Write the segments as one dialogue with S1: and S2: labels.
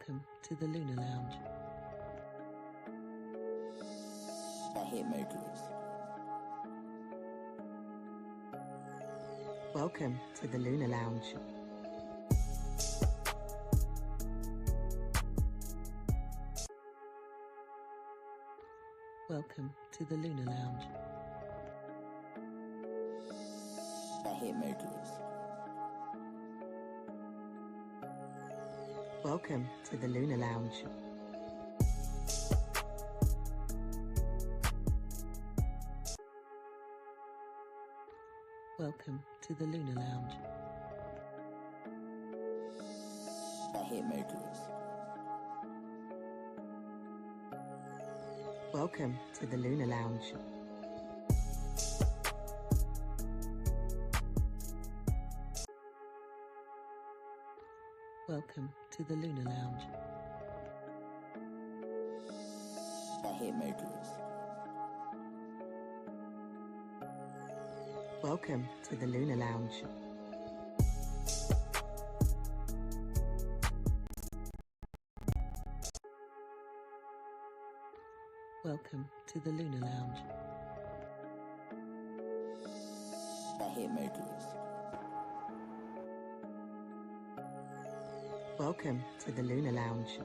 S1: Welcome to the Lunar Lounge.
S2: I hit Mercury's.
S1: Welcome to the Lunar Lounge. Welcome to the Lunar Lounge.
S2: I hit Mercury's.
S1: Welcome to the Lunar Lounge. Welcome to the Lunar Lounge.
S2: I hit Mercury's.
S1: Welcome to the Lunar Lounge. Welcome to the Lunar Lounge.
S2: I hit Mercury's.
S1: Welcome to the Lunar Lounge. Welcome to the Lunar Lounge.
S2: I hit Mercury's.
S1: Welcome to the Lunar Lounge.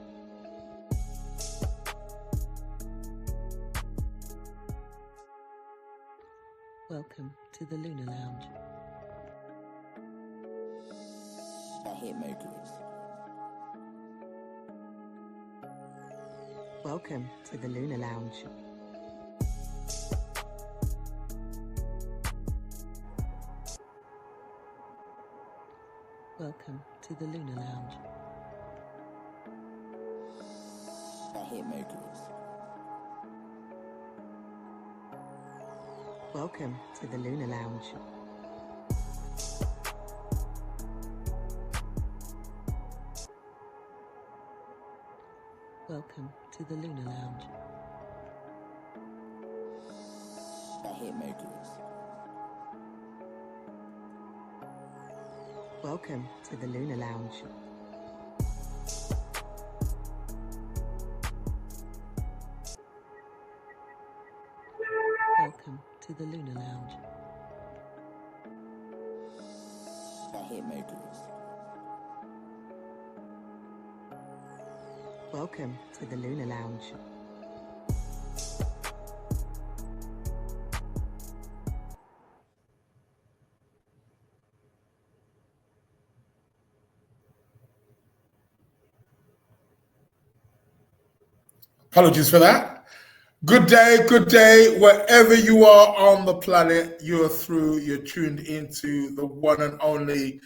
S1: Welcome to the Lunar Lounge.
S2: I hit Mercury's.
S1: Welcome to the Lunar Lounge. Welcome to the Lunar Lounge.
S2: I hit Mercury's.
S1: Welcome to the Lunar Lounge. Welcome to the Lunar Lounge.
S2: I hit Mercury's.
S1: Welcome to the Lunar Lounge. Welcome to the Lunar Lounge.
S2: I hit Mercury's.
S1: Welcome to the Lunar Lounge.
S3: Apologies for that. Good day, wherever you are on the planet, you're tuned into the one and only,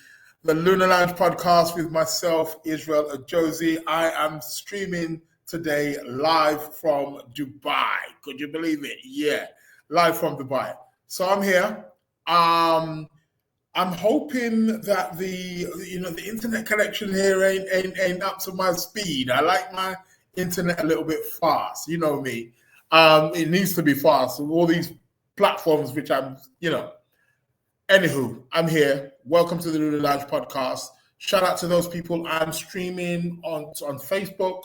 S3: the Lunar Lounge Podcast with myself, Israel Ajosi. I am streaming today live from Dubai. Could you believe it? Yeah, live from Dubai. So I'm here. I'm hoping that the internet connection here ain't up to my speed. I like my internet a little bit fast. You know me. It needs to be fast. All these platforms, which Anywho, I'm here. Welcome to the Lunar Lounge Podcast. Shout out to those people. I'm streaming on Facebook,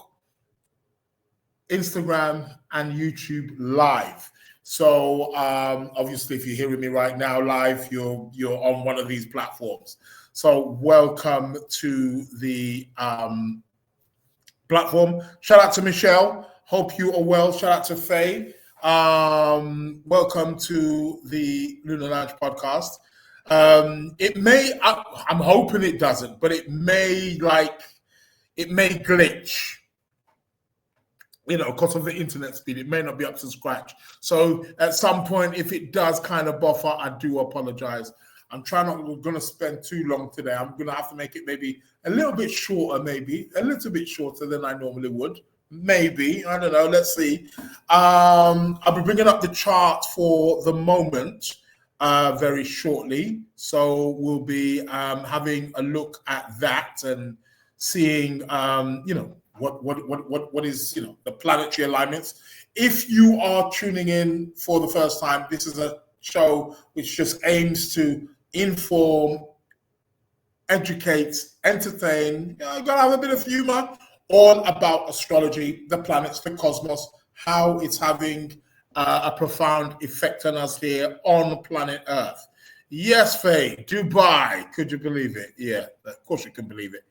S3: Instagram, and YouTube live. So obviously, if you're hearing me right now live, you're on one of these platforms. So welcome to the platform. Shout out to Michelle. Hope you are well. Shout out to Faye. Welcome to the Lunar Lounge Podcast. I'm hoping it doesn't, but it may glitch. Because of the internet speed, it may not be up to scratch. So at some point, if it does kind of buffer, I do apologize. I'm not going to spend too long today. I'm going to have to make it maybe a little bit shorter, maybe a little bit shorter than I normally would. Maybe, I don't know. Let's see. I'll be bringing up the chart for the moment very shortly. So we'll be having a look at that and seeing, what is, the planetary alignments. If you are tuning in for the first time, this is a show which just aims to inform, educate, entertain. You gotta have a bit of humor, all about astrology, the planets, the cosmos, how it's having a profound effect on us here on planet Earth. Yes, Faye, Dubai. Could you believe it? Yeah, of course you can believe it.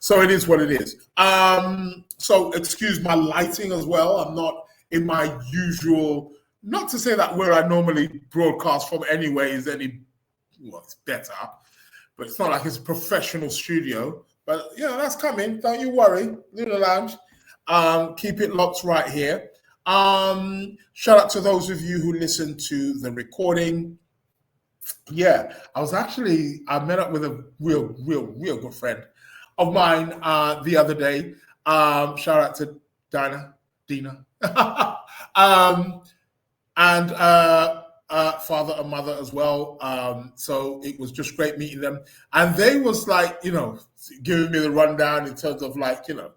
S3: So it is what it is. So excuse my lighting as well. I'm not in my usual, not to say that where I normally broadcast from anyway is it's better, but it's not like it's a professional studio. But yeah, that's coming. Don't you worry. Lunar Lounge. Keep it locked right here. Shout out to those of you who listened to the recording. Yeah, I met up with a real good friend of mine the other day. Shout out to Dina, and father and mother as well. So it was just great meeting them. And they was like, giving me the rundown in terms of like, the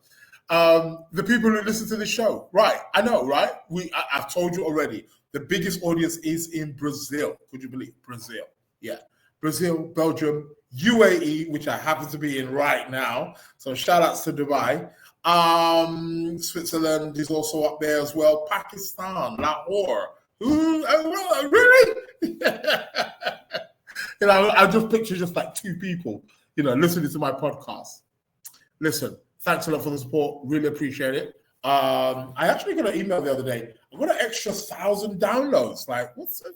S3: people who listen to the show. Right. I know, right? I've told you already. The biggest audience is in Brazil. Could you believe Brazil? Yeah. Brazil, Belgium, UAE, which I happen to be in right now. So shout outs to Dubai. Switzerland is also up there as well. Pakistan, Lahore. Really? I just picture just like two people, listening to my podcast. Listen, thanks a lot for the support. Really appreciate it. I actually got an email the other day. I got an extra 1,000 downloads. Like, what's it?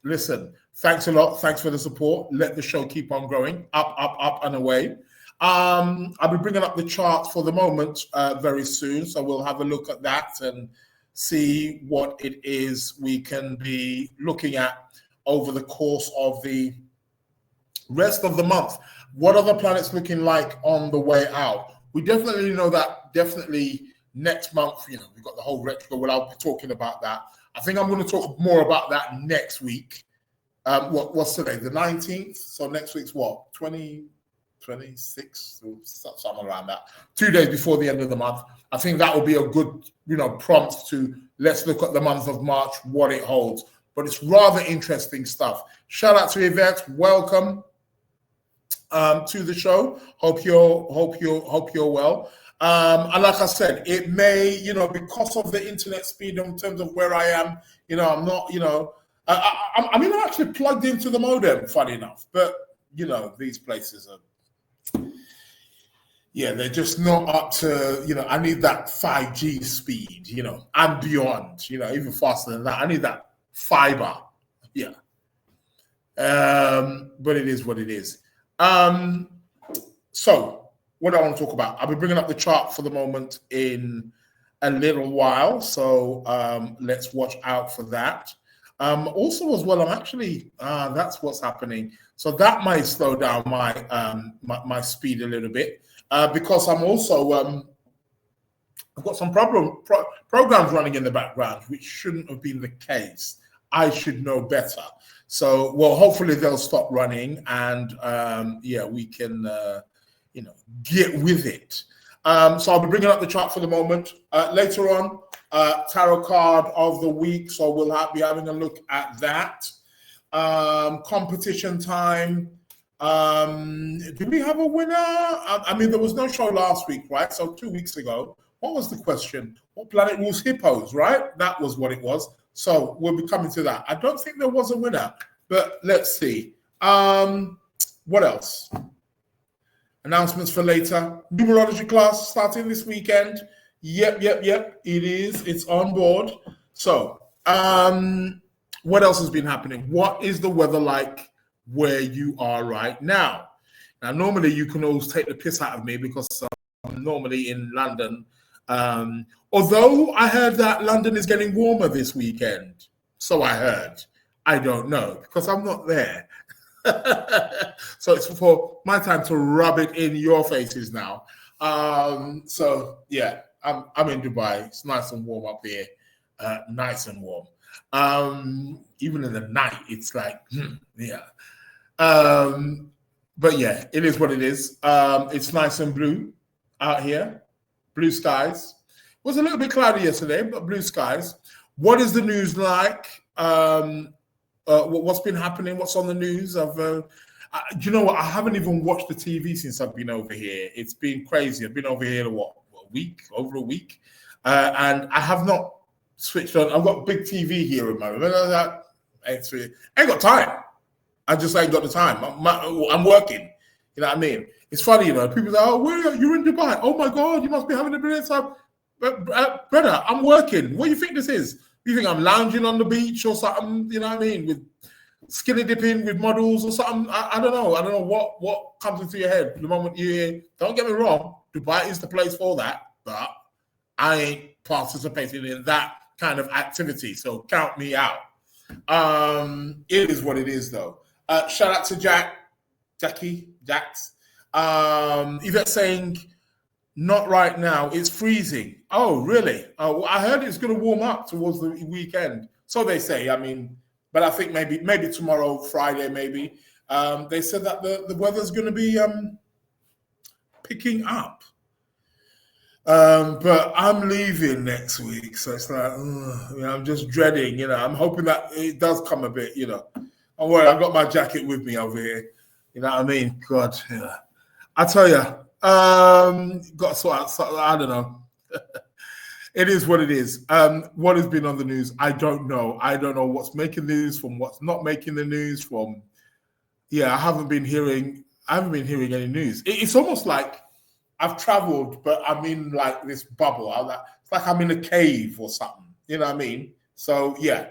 S3: Listen, thanks a lot. Thanks for the support. Let the show keep on growing. Up and away. I'll be bringing up the chart for the moment very soon. So we'll have a look at that and see what it is we can be looking at over the course of the rest of the month. What are the planets looking like on the way out? We definitely know that next month, we've got the whole retro. Well, I'll be talking about that. I think I'm going to talk more about that next week. What's today? The 19th? So next week's what? 26? Something around that. 2 days before the end of the month. I think that will be a good, prompt to let's look at the month of March, what it holds. But it's rather interesting stuff. Shout out to Yvette. Welcome to the show. Hope you're well. And like I said, it may, because of the internet speed in terms of where I am, I'm not, I'm actually plugged into the modem, funny enough. But, these places are, they're just not up to, I need that 5G speed, and beyond, even faster than that. I need that fiber. Yeah. But it is what it is. So what do I want to talk about? I'll be bringing up the chart for the moment in a little while. So let's watch out for that. Also as well, I'm actually, that's what's happening. So that might slow down my speed a little bit because I'm also, I've got some programs running in the background, which shouldn't have been the case. I should know better. So, well, hopefully they'll stop running and, we can, get with it. So I'll be bringing up the chart for the moment. Later on, tarot card of the week. So we'll be having a look at that. Competition time. Do we have a winner? There was no show last week, right? So 2 weeks ago. What was the question? What planet rules hippos, right? That was what it was. So we'll be coming to that. I don't think there was a winner, but let's see. What else? Announcements for later. Numerology class starting this weekend. Yep. It is. It's on board. So what else has been happening? What is the weather like where you are right now? Now, normally you can always take the piss out of me because I'm normally in London. Although I heard that London is getting warmer this weekend. So I heard. I don't know because I'm not there. So it's for my time to rub it in your faces now. So yeah, I'm in Dubai. It's nice and warm up here. Nice and warm. Even in the night, it's like, yeah. But yeah, it is what it is. It's nice and blue out here. Blue skies. It was a little bit cloudy yesterday, but blue skies. What is the news like? What's been happening? What's on the news? Do you know what? I haven't even watched the TV since I've been over here. It's been crazy. I've been over here over a week, and I have not switched on. I've got a big TV here in my room. I ain't got time. I just ain't got the time. I'm working. You know what I mean? It's funny, People say, "Oh, where are you? You're in Dubai? Oh my God, you must be having a brilliant time." But brother, I'm working. What do you think this is? You think I'm lounging on the beach or something? You know what I mean? With skinny dipping with models or something? I don't know. I don't know what comes into your head the moment you hear. Don't get me wrong. Dubai is the place for that, but I ain't participating in that kind of activity. So count me out. It is what it is, though. Shout out to Jax. Yvette saying, not right now. It's freezing. Oh, really? Oh, I heard it's going to warm up towards the weekend. So they say. I mean, but I think maybe tomorrow, Friday, maybe. They said that the weather's going to be picking up. But I'm leaving next week, so it's like, I'm just dreading. I'm hoping that it does come a bit. Don't worry, I've got my jacket with me over here. You know what I mean? God, yeah. I tell you, got to sort out. I don't know. It is what it is. What has been on the news? I don't know. I don't know what's making news from what's not making the news from. Yeah, I haven't been hearing any news. It's almost like I've traveled, but I'm in like this bubble. It's like I'm in a cave or something. You know what I mean? So yeah.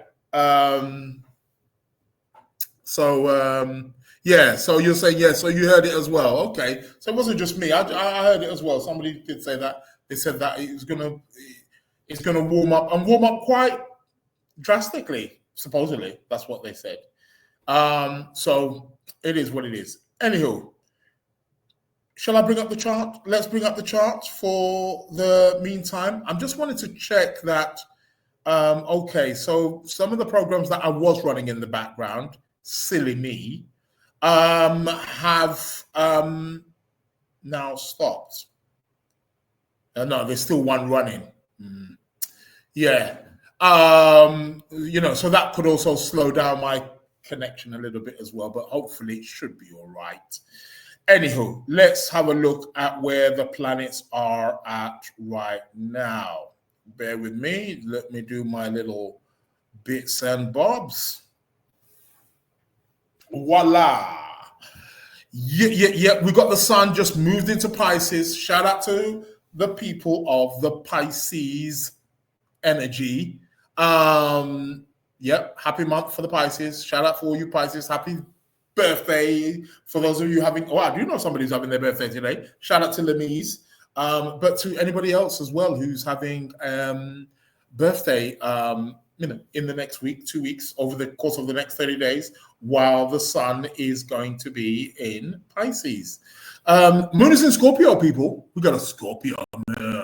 S3: Yeah, so you're saying, yeah, so you heard it as well. Okay. So it wasn't just me. I heard it as well. Somebody did say that. They said that it's gonna warm up and warm up quite drastically, supposedly. That's what they said. So it is what it is. Anywho, shall I bring up the chart? Let's bring up the chart for the meantime. I'm just wanting to check that. Okay, so some of the programs that I was running in the background, silly me, have now stopped. No, there's still one running. Yeah. So that could also slow down my connection a little bit as well, but hopefully it should be all right. Anywho, let's have a look at where the planets are at right now. Bear with me. Let me do my little bits and bobs. Voila. Yeah. We got the sun just moved into Pisces. Shout out to the people of the Pisces energy. Happy month for the Pisces. Shout out for all you Pisces. Happy birthday for those of you having. Oh, I do know somebody who's having their birthday today. Shout out to Lemise. But to anybody else as well who's having birthday, in the next week, 2 weeks, over the course of the next 30 days, while the sun is going to be in Pisces. Moon is in Scorpio, people. We got a Scorpio moon.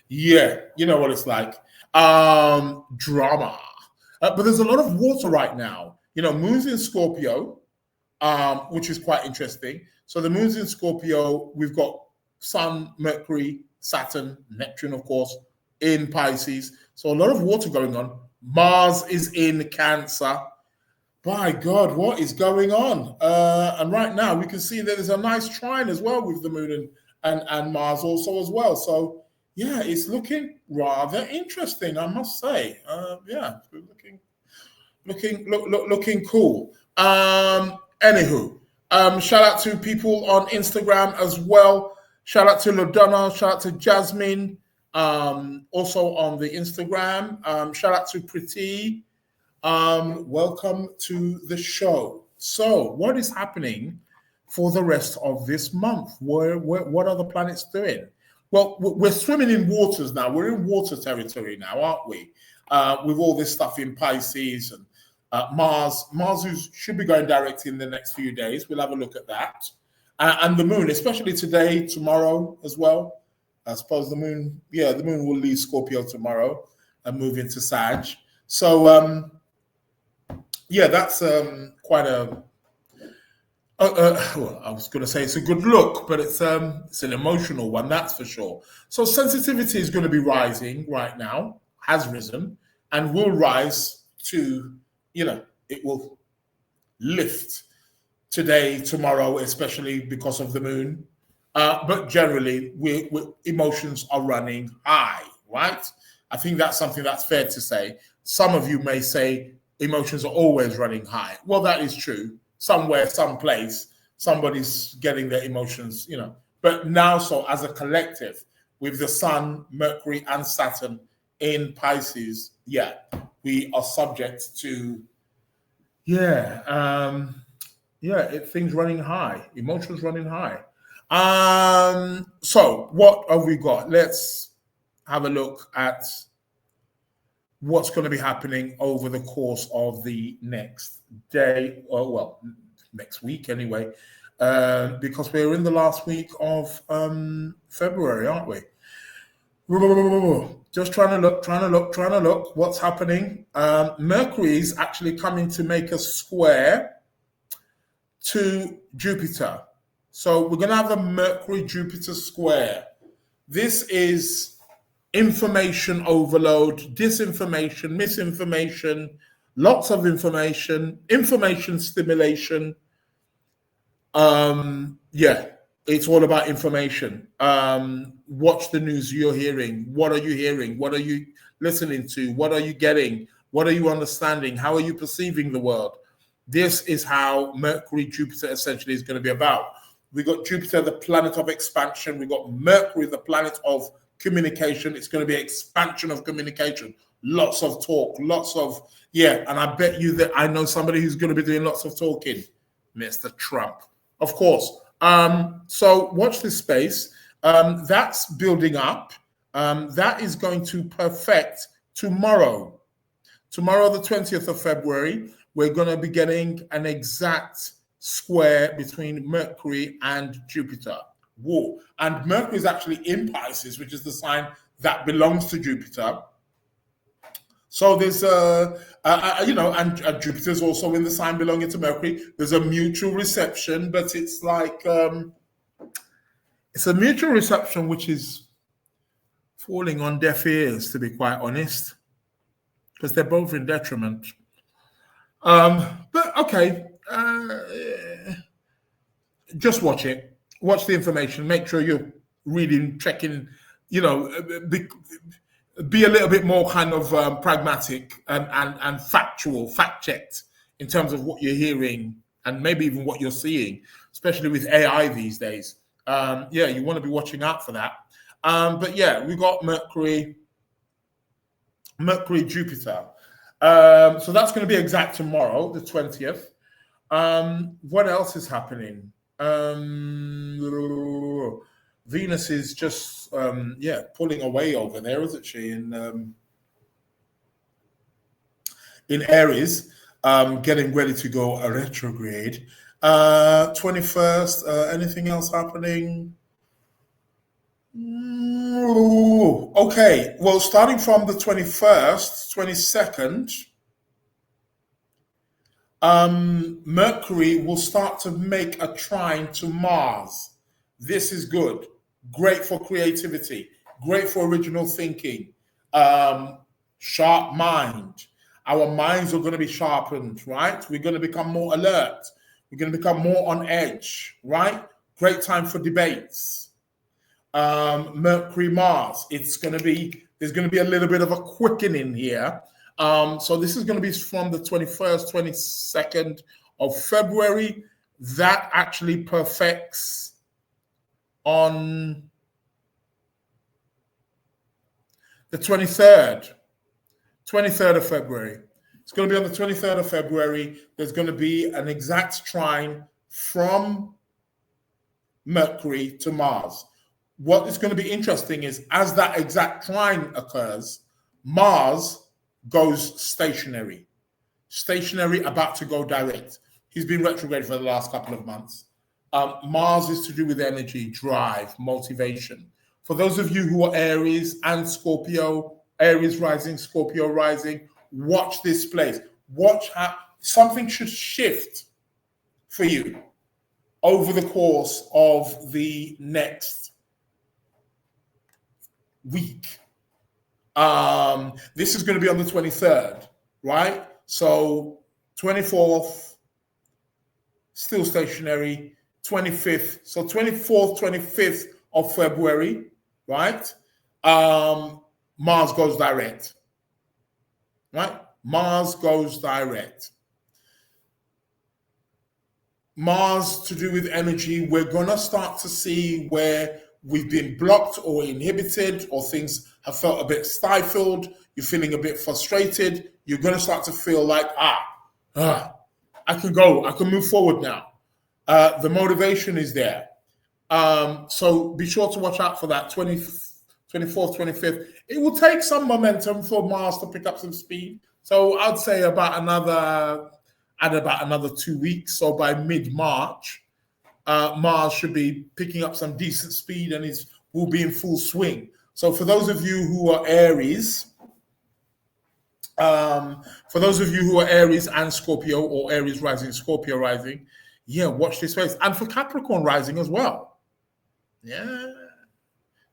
S3: Yeah, you know what it's like. Drama. But there's a lot of water right now. Moon's in Scorpio, which is quite interesting. So the moon's in Scorpio. We've got Sun, Mercury, Saturn, Neptune, of course, in Pisces. So a lot of water going on. Mars is in Cancer. By God, what is going on? And right now we can see that there's a nice trine as well with the moon and Mars also as well. So yeah, it's looking rather interesting, I must say. Looking cool. Anywho, shout out to people on Instagram as well. Shout out to LaDonna. Shout out to Jasmine. Also on the Instagram. Shout out to Pretty. Welcome to the show. So, what is happening for the rest of this month? What are the planets doing? Well, we're swimming in waters now. We're in water territory now, aren't we? With all this stuff in Pisces and Mars. Mars should be going direct in the next few days. We'll have a look at that. And the moon, especially today, tomorrow as well. I suppose the moon will leave Scorpio tomorrow and move into Sag. So, that's quite a. I was going to say it's a good look, but it's an emotional one, that's for sure. So sensitivity is going to be rising right now, has risen, and will rise to, it will lift today, tomorrow, especially because of the moon. But generally, emotions are running high, right? I think that's something that's fair to say. Some of you may say emotions are always running high. Well, that is true. Somewhere, someplace, somebody's getting their emotions, But now, so as a collective, with the Sun, Mercury, and Saturn in Pisces, we are subject to, things running high, emotions running high. So what have we got? Let's have a look at what's going to be happening over the course of the next day, or next week anyway, because we're in the last week of February, aren't we? Just trying to look what's happening. Mercury is actually coming to make a square to Jupiter. So we're going to have a Mercury-Jupiter square. This is information overload, disinformation, misinformation, lots of information stimulation. It's all about information. Watch the news you're hearing. What are you hearing? What are you listening to? What are you getting? What are you understanding? How are you perceiving the world? This is how Mercury, Jupiter essentially is going to be about. We got Jupiter, the planet of expansion. We got Mercury, the planet of communication. It's going to be expansion of communication. Lots of talk, and I bet you that I know somebody who's going to be doing lots of talking, Mr. Trump. Of course. So watch this space. That's building up. That is going to perfect tomorrow. Tomorrow, the 20th of February, we're going to be getting an exact square between Mercury and Jupiter. Whoa. And Mercury is actually in Pisces, which is the sign that belongs to Jupiter. So there's and Jupiter's also in the sign belonging to Mercury. There's a mutual reception, but it's like it's a mutual reception which is falling on deaf ears, to be quite honest, because they're both in detriment. But okay, just watch it. Watch the information. Make sure you're reading, checking. Be a little bit more kind of pragmatic and factual, fact-checked in terms of what you're hearing and maybe even what you're seeing, especially with AI these days. You want to be watching out for that. We got Mercury, Jupiter. So that's going to be exact tomorrow, the 20th. What else is happening? Venus is just pulling away over there, isn't she? In Aries, getting ready to go a retrograde. 21st. Anything else happening? Okay. Well, starting from the 21st, 22nd, Mercury will start to make a trine to Mars. This is good. Great for creativity. Great for original thinking. Sharp mind. Our minds are going to be sharpened, right? We're going to become more alert. We're going to become more on edge, right? Great time for debates. Mercury, Mars. There's going to be a little bit of a quickening here. So this is going to be from the 21st, 22nd of February. That actually perfects on the 23rd of February. It's going to be on the 23rd of February. There's going to be an exact trine from Mercury to Mars. What is going to be interesting is as that exact trine occurs, Mars goes stationary, about to go direct. He's been retrograde for the last couple of months. Mars is to do with energy, drive, motivation. For those of you who are Aries and Scorpio, Aries rising, Scorpio rising, watch this place. Watch how something should shift for you over the course of the next week. This is going to be on the 23rd, right? So 24th, still stationary. 25th, so 24th, 25th of February, right? Mars goes direct, right? Mars goes direct. Mars to do with energy, we're going to start to see where we've been blocked or inhibited, or things have felt a bit stifled. You're feeling a bit frustrated. You're going to start to feel like, I can go, I can move forward now. The motivation is there. So be sure to watch out for that 24th, 25th. It will take some momentum for Mars to pick up some speed. So I'd say about another 2 weeks. So by mid-March, Mars should be picking up some decent speed and will be in full swing. So for those of you who are Aries, and Scorpio, or Aries rising, Scorpio rising, yeah, watch this space. And for Capricorn rising as well. Yeah.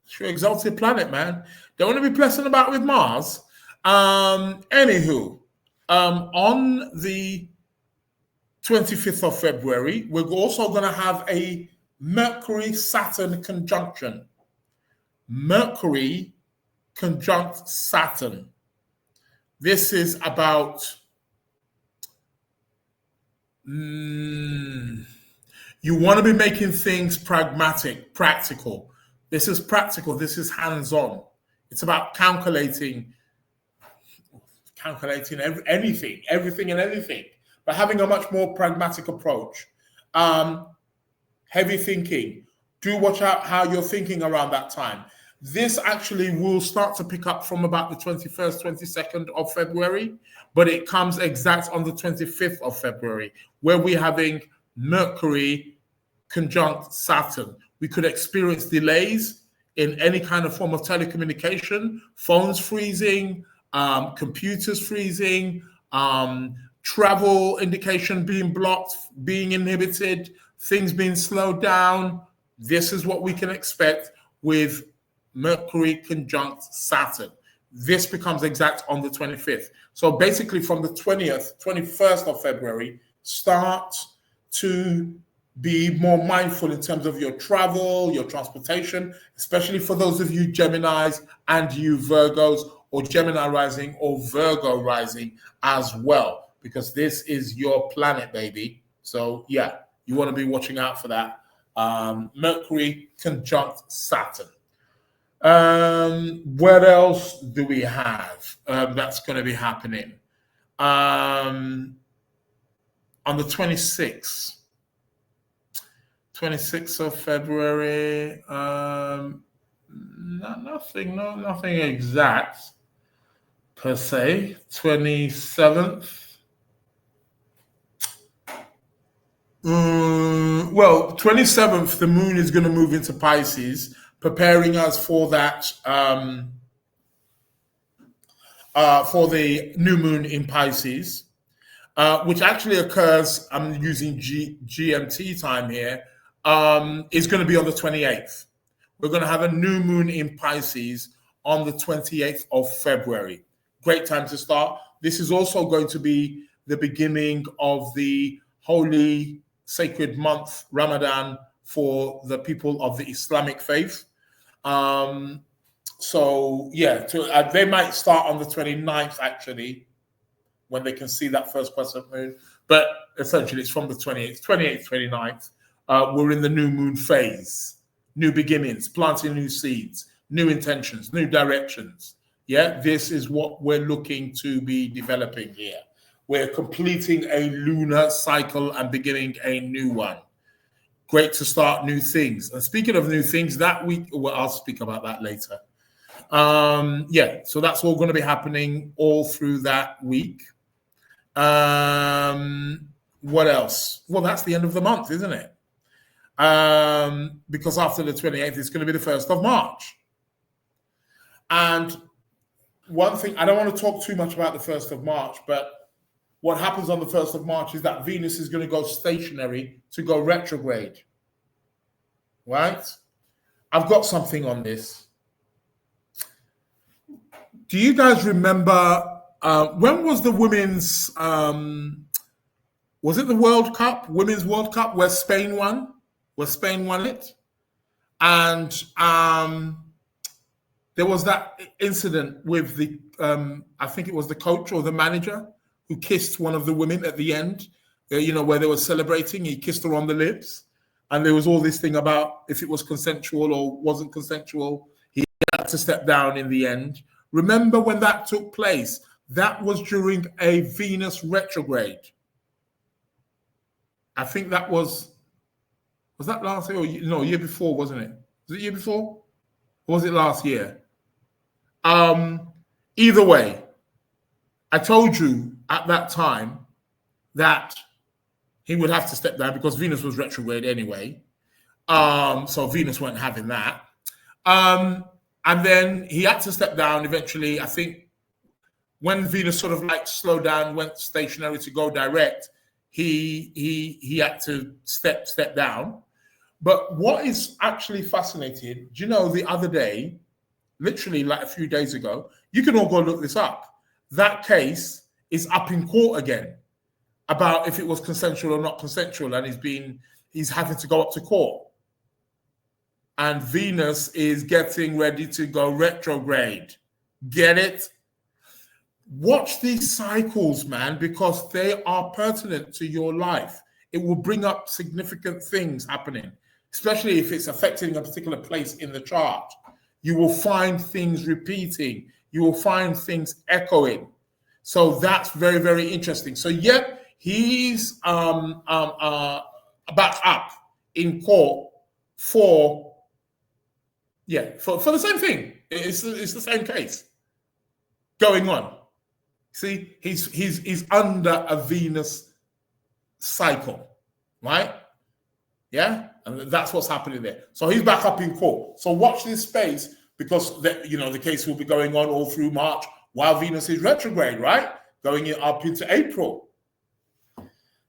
S3: It's your exalted planet, man. Don't want to be pressing about with Mars. Anywho, on the 25th of February, we're also going to have a Mercury-Saturn conjunction. Mercury conjunct Saturn. This is about you want to be making things pragmatic, practical. This is practical. This is hands-on. It's about calculating everything and anything, but having a much more pragmatic approach. Heavy thinking. Do watch out how you're thinking around that time. This actually will start to pick up from about the 21st, 22nd of February, but it comes exact on the 25th of February, where we're having Mercury conjunct Saturn. We could experience delays in any kind of form of telecommunication, phones freezing, computers freezing, travel indication being blocked, being inhibited, things being slowed down. This is what we can expect with Mercury conjunct Saturn. This becomes exact on the 25th. So basically from the 21st of February, start to be more mindful in terms of your travel, your transportation, especially for those of you Geminis and you Virgos, or Gemini rising or Virgo rising as well, because this is your planet, baby. So yeah, you want to be watching out for that. Mercury conjunct Saturn. What else do we have that's going to be happening? On the 26th of February, nothing exact per se. 27th. Well, 27th, the moon is going to move into Pisces, preparing us for that, for the new moon in Pisces, which actually occurs, I'm using GMT time here, is going to be on the 28th. We're going to have a new moon in Pisces on the 28th of February. Great time to start. This is also going to be the beginning of the holy sacred month, Ramadan, for the people of the Islamic faith. So yeah, they might start on the 29th actually, when they can see that first crescent moon. But essentially it's from the 28th, 29th. We're in the new moon phase, new beginnings, planting new seeds, new intentions, new directions. Yeah, this is what we're looking to be developing here. We're completing a lunar cycle and beginning a new one. Great to start new things. And speaking of new things, that week, well, I'll speak about that later. Yeah, so that's all going to be happening all through that week. What else? Well, that's the end of the month, isn't it? Because after the 28th, it's going to be the 1st of March. And one thing, I don't want to talk too much about the 1st of March, but what happens on the 1st of March is that Venus is going to go stationary to go retrograde. Right? I've got something on this. Do you guys remember when was the women's was it the World Cup, Women's World Cup, where Spain won? Where Spain won it? And there was that incident with the, I think it was the coach or the manager who kissed one of the women at the end, where they were celebrating. He kissed her on the lips. And there was all this thing about if it was consensual or wasn't consensual. He had to step down in the end. Remember when that took place? That was during a Venus retrograde. I think that was that last year or no, year before, wasn't it? Was it year before? Or was it last year? Either way, I told you at that time that he would have to step down because Venus was retrograde anyway. So Venus weren't having that. And then he had to step down eventually. I think when Venus sort of like slowed down, went stationary to go direct, he had to step down. But what is actually fascinating, do you know, the other day, literally like a few days ago, you can all go look this up. That case is up in court again about if it was consensual or not consensual, and he's having to go up to court. And Venus is getting ready to go retrograde. Get it? Watch these cycles, man, because they are pertinent to your life. It will bring up significant things happening, especially if it's affecting a particular place in the chart. You will find things repeating. You will find things echoing. So that's very, very interesting. So, yep, he's back up in court for the same thing. It's the same case going on. See, he's under a Venus cycle, right? Yeah, and that's what's happening there. So he's back up in court. So watch this space because the case will be going on all through March while Venus is retrograde, right? Going up into April.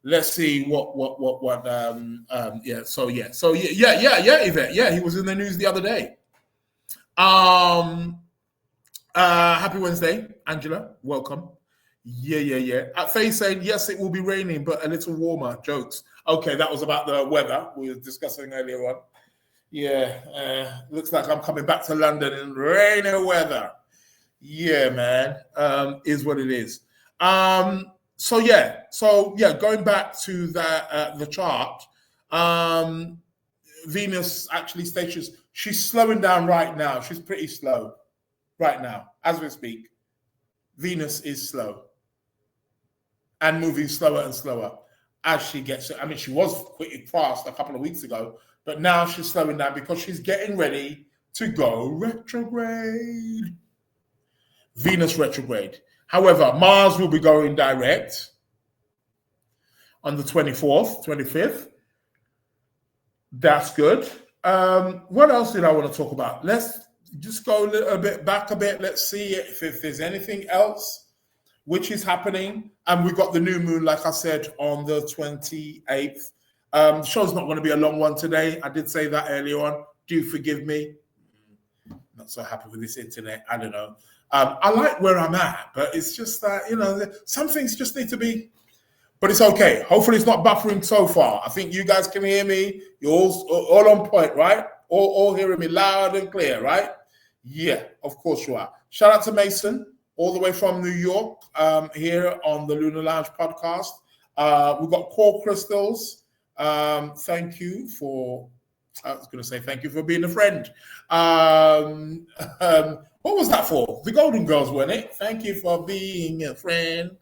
S3: Let's see Yvette. Yeah, he was in the news the other day. Happy Wednesday, Angela. Welcome. Yeah. Faye saying, yes, it will be raining, but a little warmer. Jokes. Okay, that was about the weather we were discussing earlier on. Yeah, looks like I'm coming back to London in rainy weather. Yeah, man, is what it is. So going back to the chart, Venus actually stations, she's slowing down right now. She's pretty slow right now, as we speak. Venus is slow and moving slower and slower as she gets, I mean, she was pretty fast a couple of weeks ago, but now she's slowing down because she's getting ready to go retrograde. Venus retrograde. However, Mars will be going direct on the 24th, 25th. That's good. What else did I want to talk about? Let's just go a little bit back a bit. Let's see if there's anything else which is happening. And we've got the new moon, like I said, on the 28th. The show's not going to be a long one today. I did say that earlier on. Do forgive me. Not so happy with this internet. I don't know. I like where I'm at, but it's just that, some things just need to be, but it's okay. Hopefully it's not buffering so far. I think you guys can hear me. You're all on point, right? All hearing me loud and clear, right? Yeah, of course you are. Shout out to Mason, all the way from New York, here on the Lunar Lounge Podcast. We've got core crystals. Thank you for, I was going to say thank you for being a friend. What was that for? The Golden Girls, wasn't it? Thank you for being a friend.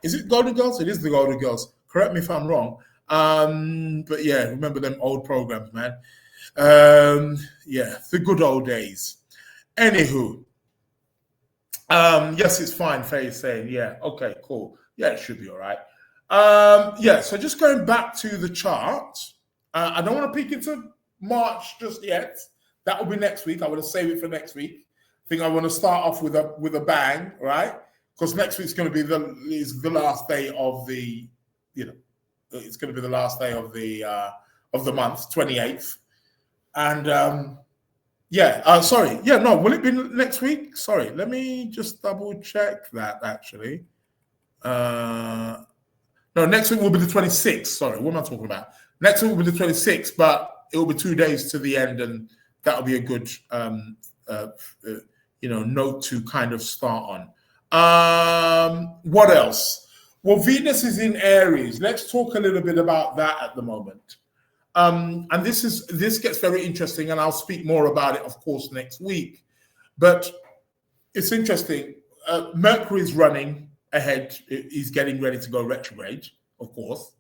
S3: Is it Golden Girls? It is the Golden Girls. Correct me if I'm wrong. But yeah, remember them old programs, man. The good old days. Anywho, yes, it's fine. Faye's saying, yeah, okay, cool. Yeah, it should be all right. So just going back to the chart, I don't want to peek into March just yet. That will be next week. I want to save it for next week. I think I want to start off with a bang, right? Because next week's going to be the last day of the, it's going to be the last day of the month, 28th. And will it be next week? Sorry, let me just double check that actually. No, next week will be the 26th. Sorry, what am I talking about? Next week will be the 26th, but it will be 2 days to the end, and that'll be a good, note to kind of start on. What else? Well, Venus is in Aries. Let's talk a little bit about that at the moment. And this gets very interesting, and I'll speak more about it, of course, next week. But it's interesting. Mercury is running ahead. He's getting ready to go retrograde, of course.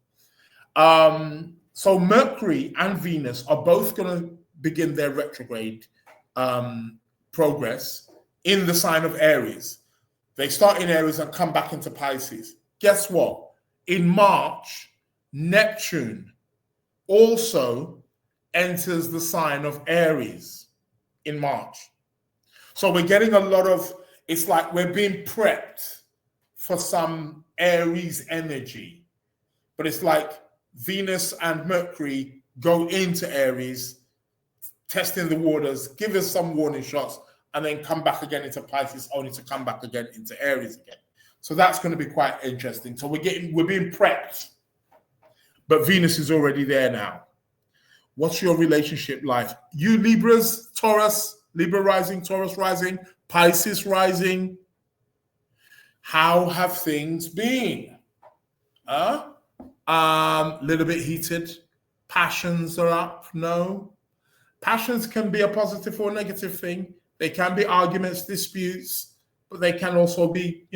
S3: So Mercury and Venus are both going to begin their retrograde progress in the sign of Aries. They start in Aries and come back into Pisces. Guess what? In March, Neptune also enters the sign of Aries in March. So we're getting a lot of, it's like we're being prepped for some Aries energy. But it's like Venus and Mercury go into Aries, testing the waters, give us some warning shots, and then come back again into Pisces, only to come back again into Aries again. So that's going to be quite interesting. So we're being prepped. But Venus is already there now. What's your relationship life? You Libras, Taurus, Libra rising, Taurus rising, Pisces rising. How have things been? Little bit heated. Passions are up. No. Passions can be a positive or negative thing. They can be arguments, disputes, but they can also be,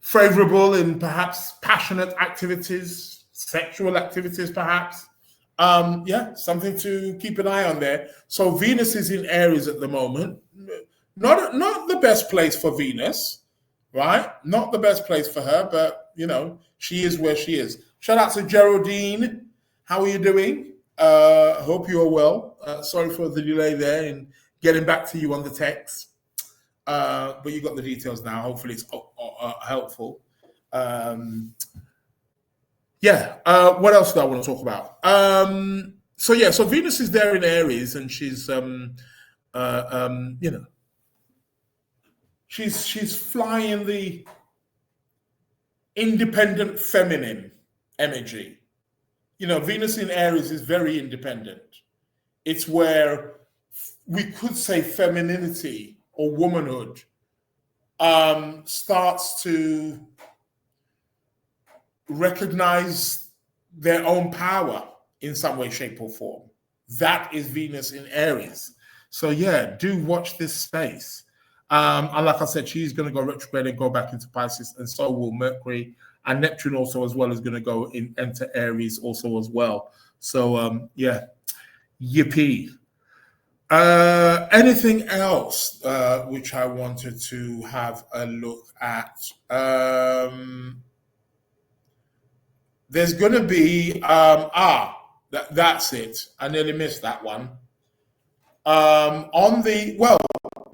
S3: favorable in perhaps passionate activities, sexual activities, perhaps. Something to keep an eye on there. So Venus is in Aries at the moment. Not the best place for Venus, right? Not the best place for her, but she is where she is. Shout out to Geraldine. How are you doing? Hope you are well. Sorry for the delay there in getting back to you on the text. But you got the details now. Hopefully it's helpful. What else do I want to talk about? So Venus is there in Aries, and she's she's flying the independent feminine energy. Venus in Aries is very independent. It's where we could say femininity or womanhood starts to recognize their own power in some way, shape, or form. That is Venus in Aries. So do watch this space. And like I said, she's going to go retrograde and go back into Pisces, and so will Mercury, and Neptune also as well is going to go enter Aries also as well. So yippee. Anything else which I wanted to have a look at? There's going to be that's it. I nearly missed that one.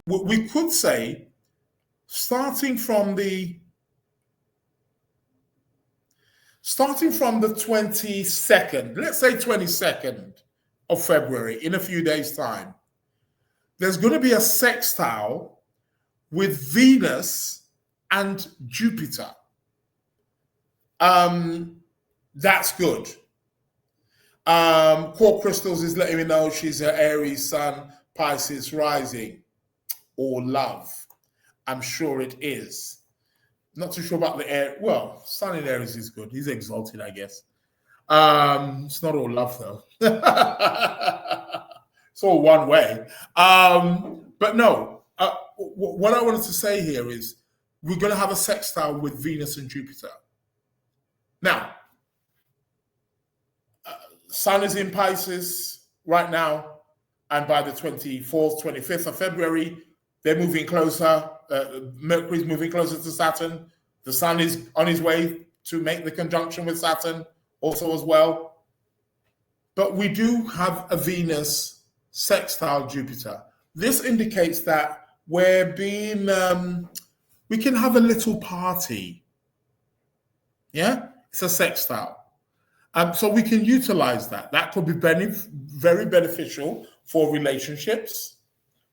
S3: We could say starting from the 22nd, let's say 22nd of February, in a few days' time, there's going to be a sextile with Venus and Jupiter. That's good. Core Crystals is letting me know she's an Aries Sun, Pisces rising, or love. I'm sure it is. Not too sure about the air. Well, Sun in Aries is good. He's exalted, I guess. It's not all love though. It's all one way. But no, what I wanted to say here is we're going to have a sextile with Venus and Jupiter. Now, Sun is in Pisces right now, and by the 24th, 25th of February, they're moving closer. Mercury's moving closer to Saturn. The Sun is on his way to make the conjunction with Saturn also as well. But we do have a Venus sextile Jupiter. This indicates that we're being, we can have a little party. Yeah, it's a sextile. So we can utilize that. That could be very beneficial for relationships,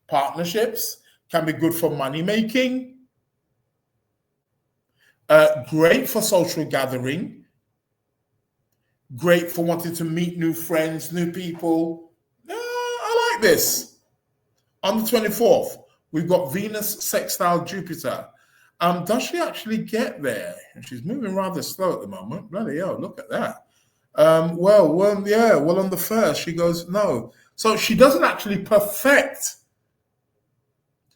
S3: partnerships, can be good for money making. Great for social gathering. Great for wanting to meet new friends, new people. I like this. On the 24th, we've got Venus sextile Jupiter. Does she actually get there? She's moving rather slow at the moment. Bloody hell, look at that. Well, on the 1st, she goes, no. So she doesn't actually perfect.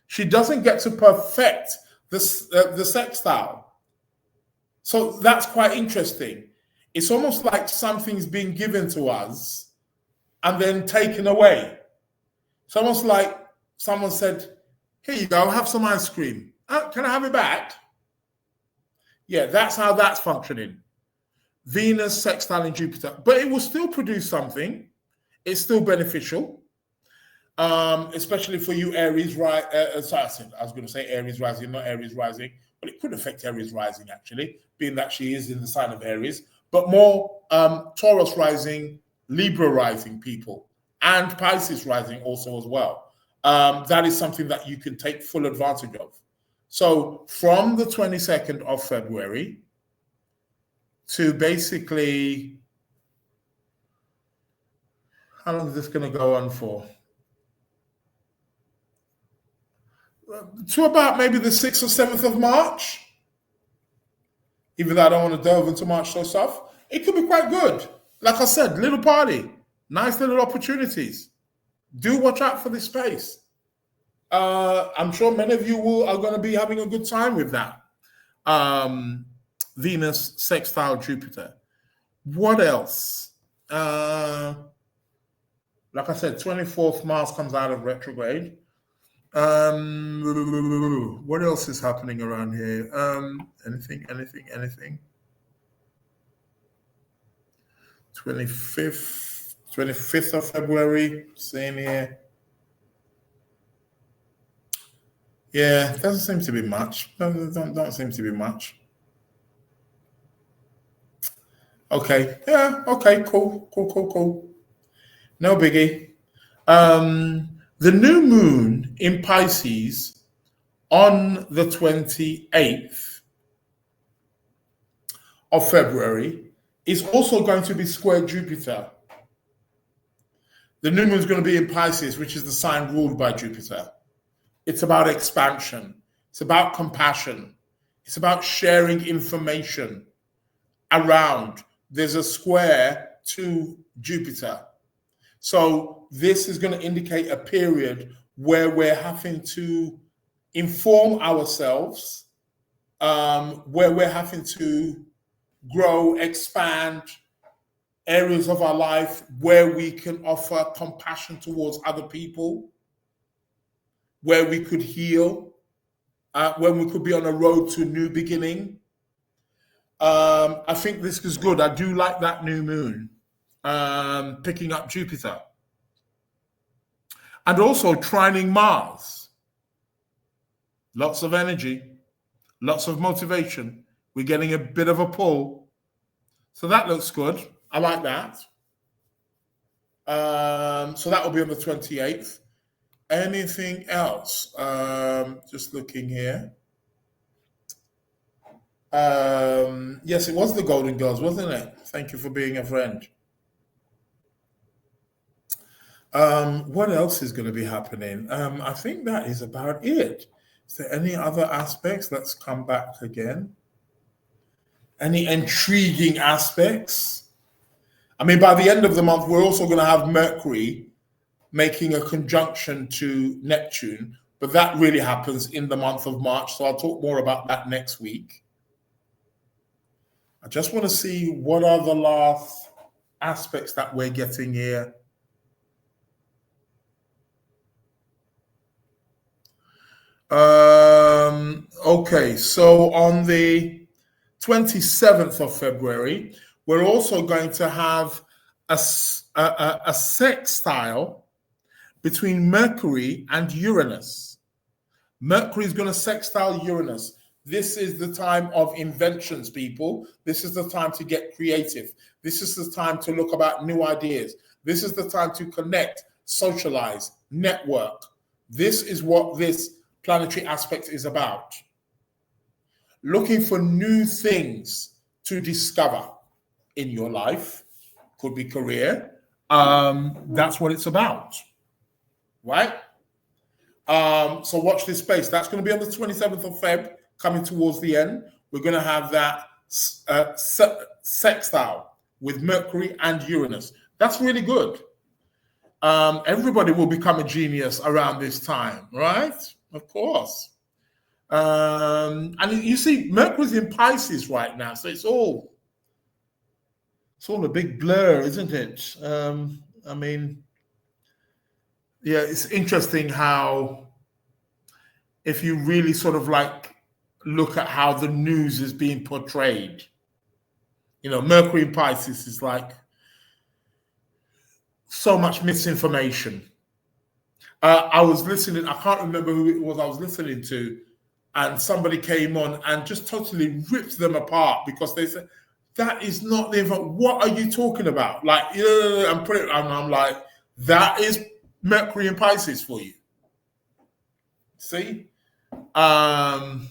S3: She doesn't get to perfect the sextile. So that's quite interesting. It's almost like something's being given to us and then taken away. It's almost like someone said, here you go, have some ice cream. Can I have it back? Yeah, that's how that's functioning. Venus sextile in Jupiter. But it will still produce something. It's still beneficial. Especially for you Aries, right? I was going to say Aries rising, not Aries rising, but it could affect Aries rising actually, being that she is in the sign of Aries, but more Taurus rising, Libra rising people, and Pisces rising also as well. That is something that you can take full advantage of. So from the 22nd of February to basically, how long is this going to go on for? To about maybe the 6th or 7th of March. Even though I don't want to delve into March stuff, it could be quite good. Like I said, little party, nice little opportunities. Do watch out for this space. I'm sure many of you are going to be having a good time with that. Venus sextile Jupiter. What else? Like I said, 24th Mars comes out of retrograde. What else is happening around here? Anything? 25th of February, same here. Yeah, doesn't seem to be much. Don't seem to be much. Okay, yeah, okay, cool. No biggie. The new moon in Pisces on the 28th of February is also going to be square Jupiter. The new moon is going to be in Pisces, which is the sign ruled by Jupiter. It's about expansion. It's about compassion. It's about sharing information around. There's a square to Jupiter. So this is going to indicate a period where we're having to inform ourselves, where we're having to grow, expand areas of our life where we can offer compassion towards other people, where we could heal, when we could be on a road to a new beginning. I think this is good. I do like that new moon. Picking up Jupiter. And also trining Mars. Lots of energy, lots of motivation. We're getting a bit of a pull. So that looks good. I like that. So that will be on the 28th. Anything else? Just looking here. Yes, it was the Golden Girls, wasn't it? Thank you for being a friend. What else is going to be happening? I think that is about it. Is there any other aspects? Let's come back again. Any intriguing aspects? I mean, by the end of the month, we're also going to have Mercury making a conjunction to Neptune, but that really happens in the month of March, so I'll talk more about that next week. I just want to see what are the last aspects that we're getting here. Okay, so on the 27th of February, we're also going to have a sextile between Mercury and Uranus. Mercury is going to sextile Uranus. This is the time of inventions, people. This is the time to get creative. This is the time to look about new ideas. This is the time to connect, socialize, network. This is what this planetary aspect is about. looking for new things to discover in your life, could be career, that's what it's about, right? So watch this space. That's going to be on the 27th of Feb, coming towards the end. We're going to have that sextile with Mercury and Uranus. That's really good. Everybody will become a genius around this time, right? Of course. And you see, Mercury's in Pisces right now, so it's all a big blur, isn't it? I mean, yeah, it's interesting how, if you really sort of like look at how the news is being portrayed, you know, Mercury in Pisces is like so much misinformation. I was listening, I can't remember who it was I was listening to, and somebody came on and just totally ripped them apart because they said, that is not the event. What are you talking about? Like, I'm like, that is Mercury in Pisces for you. See? Cover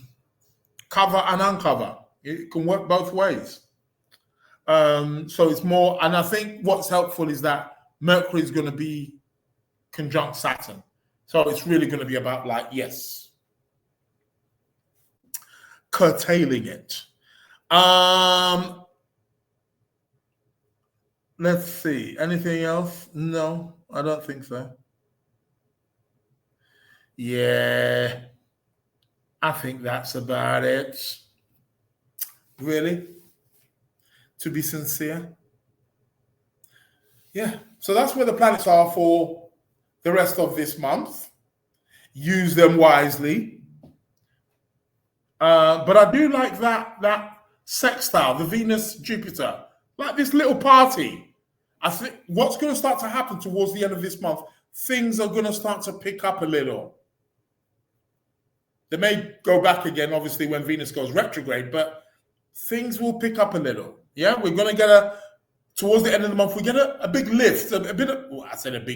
S3: and uncover. It can work both ways. So it's more, and I think what's helpful is that Mercury is going to be conjunct Saturn. So it's really going to be about, like, yes, curtailing it. Let's see. Anything else? No, I don't think so. Yeah, I think that's about it. Really? To be sincere? Yeah. So that's where the planets are for the rest of this month. Use them wisely. But I do like that sextile, the Venus-Jupiter, like this little party. I think what's going to start to happen towards the end of this month, things are going to start to pick up a little. They may go back again, obviously, when Venus goes retrograde, but things will pick up a little. Yeah, we're going to get towards the end of the month, we get a big lift, a big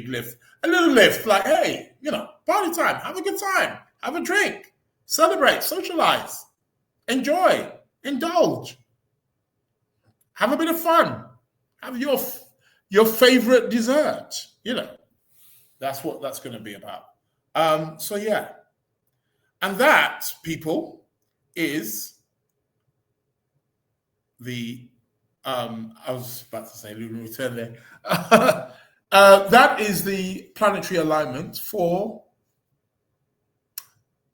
S3: lift, a little lift, like, hey, you know, party time, have a good time, have a drink, celebrate, socialize, enjoy, indulge, have a bit of fun, have your favorite dessert, you know. That's what that's going to be about. So yeah. And that, people, is the I was about to say lunar return there. That is the planetary alignment for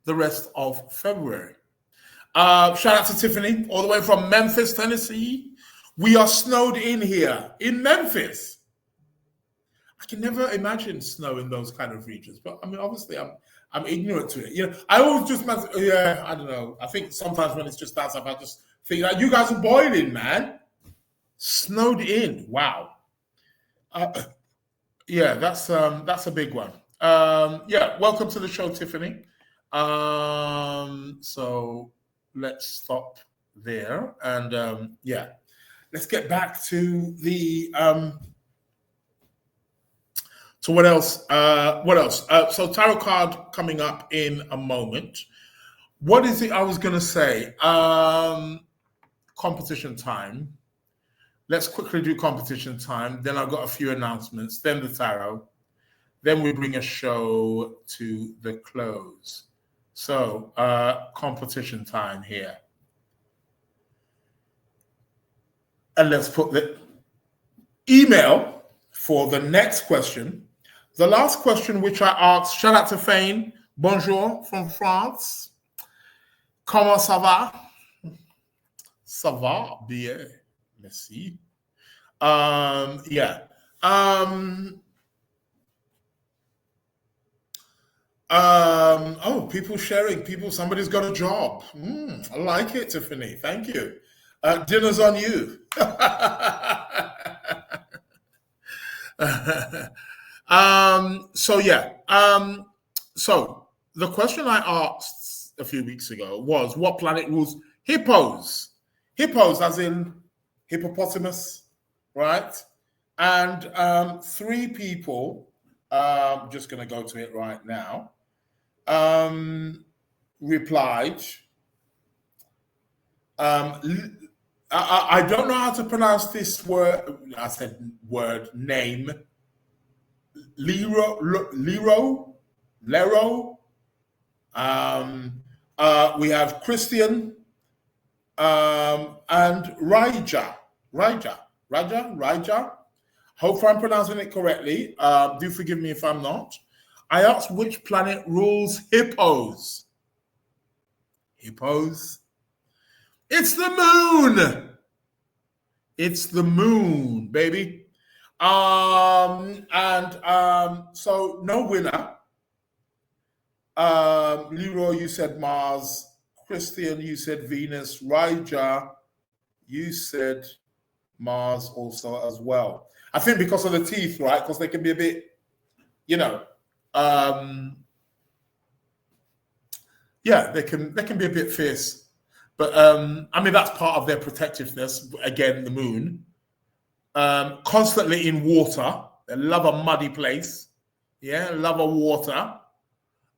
S3: the rest of February. Shout out to Tiffany, all the way from Memphis, Tennessee. We are snowed in here in Memphis. I can never imagine snow in those kind of regions, but I mean, obviously, I'm ignorant to it. You know, I always just, I don't know. I think sometimes when it's just that stuff, I just think like, you guys are boiling, man. Snowed in. Wow. Yeah, that's a big one. Yeah, welcome to the show, Tiffany. So let's stop there, and yeah, let's get back to the to what else? What else? So tarot card coming up in a moment. What is it I was going to say? Competition time. Let's quickly do competition time. Then I've got a few announcements. Then the tarot. Then we bring a show to the close. So competition time here. And let's put the email for the next question. The last question which I asked, shout out to Fane. Bonjour from France. Comment ça va? Ça va bien. Merci. Yeah. Oh, people sharing. Somebody's got a job. I like it, Tiffany. Thank you. Dinner's on you. So yeah. So the question I asked a few weeks ago was, what planet rules hippos? Hippos as in hippopotamus, right? And 3 people, I'm just going to go to it right now, replied, I don't know how to pronounce this word. I said word name. Lero. We have Christian and Raja. Hope I'm pronouncing it correctly. Do forgive me if I'm not. I asked which planet rules hippos. Hippos. It's the moon. It's the moon, baby. So no winner. Leroy, you said Mars. Christian, you said Venus. Raja, you said Mars also as well. I think because of the teeth, right? Because they can be a bit, they can be a bit fierce. But I mean, that's part of their protectiveness. Again, the moon. Constantly in water. They love a muddy place. Yeah, love a water.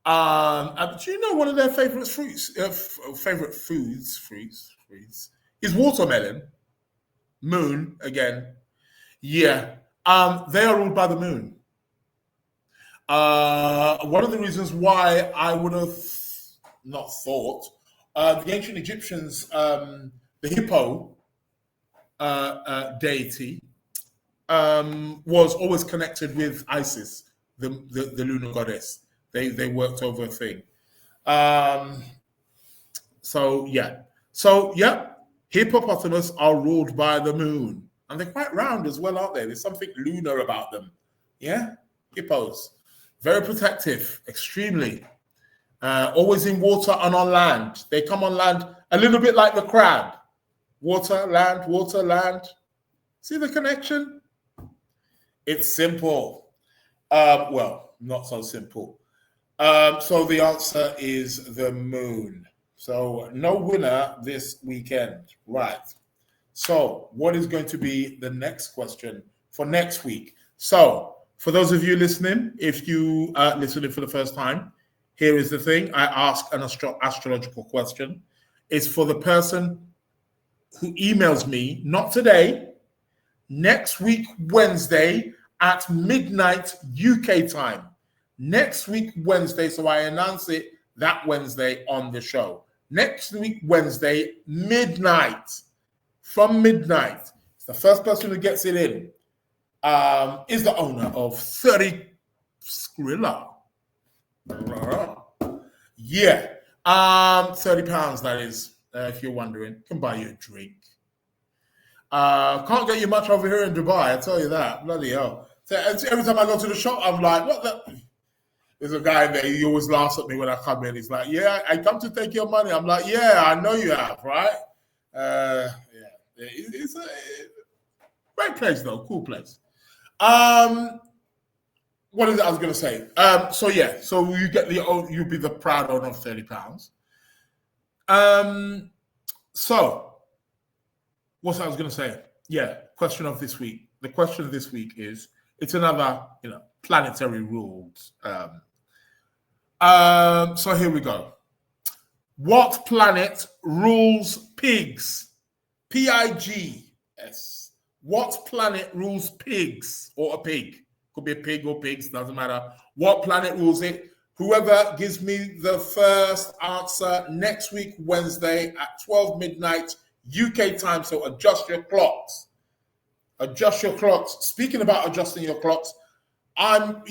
S3: Do you know one of their favorite fruits? Favorite foods is watermelon. Moon again. Yeah. They are ruled by the moon. One of the reasons why I would have not thought the ancient Egyptians, the hippo deity, was always connected with Isis, the lunar goddess. They worked over a thing. Hippopotamus are ruled by the moon, and they're quite round as well, aren't they? There's something lunar about them. Yeah, hippos, very protective, extremely. Always in water and on land. They come on land a little bit like the crab. Water, land. See the connection? It's simple. Well, not so simple. So the answer is the moon. So no winner this weekend. Right. So what is going to be the next question for next week? So for those of you listening, if you are listening for the first time, here is the thing. I ask an astrological question. It's for the person who emails me, not today, next week, Wednesday at midnight UK time. Next week, Wednesday, so I announce it that Wednesday on the show. Next week, Wednesday, midnight. From midnight. The first person who gets it in is the owner of 30 Skrilla. Yeah. £30, that is, if you're wondering. Can buy you a drink. Can't get you much over here in Dubai, I tell you that. Bloody hell. So every time I go to the shop, I'm like, what the... There's a guy there, he always laughs at me when I come in. He's like, yeah, I come to take your money. I'm like, yeah, I know you have, right? It's a great place, though. Cool place. What is it I was going to say? So you get you'll be the proud owner of £30. So what I was going to say? Yeah, question of this week. The question of this week is, it's another, planetary rules. So here we go. What planet rules pigs? Pigs. What planet rules pigs or a pig? Could be a pig or pigs, doesn't matter. What planet rules it? Whoever gives me the first answer next week, Wednesday at 12 midnight UK time. So adjust your clocks. Adjust your clocks. Speaking about adjusting your clocks, I'm,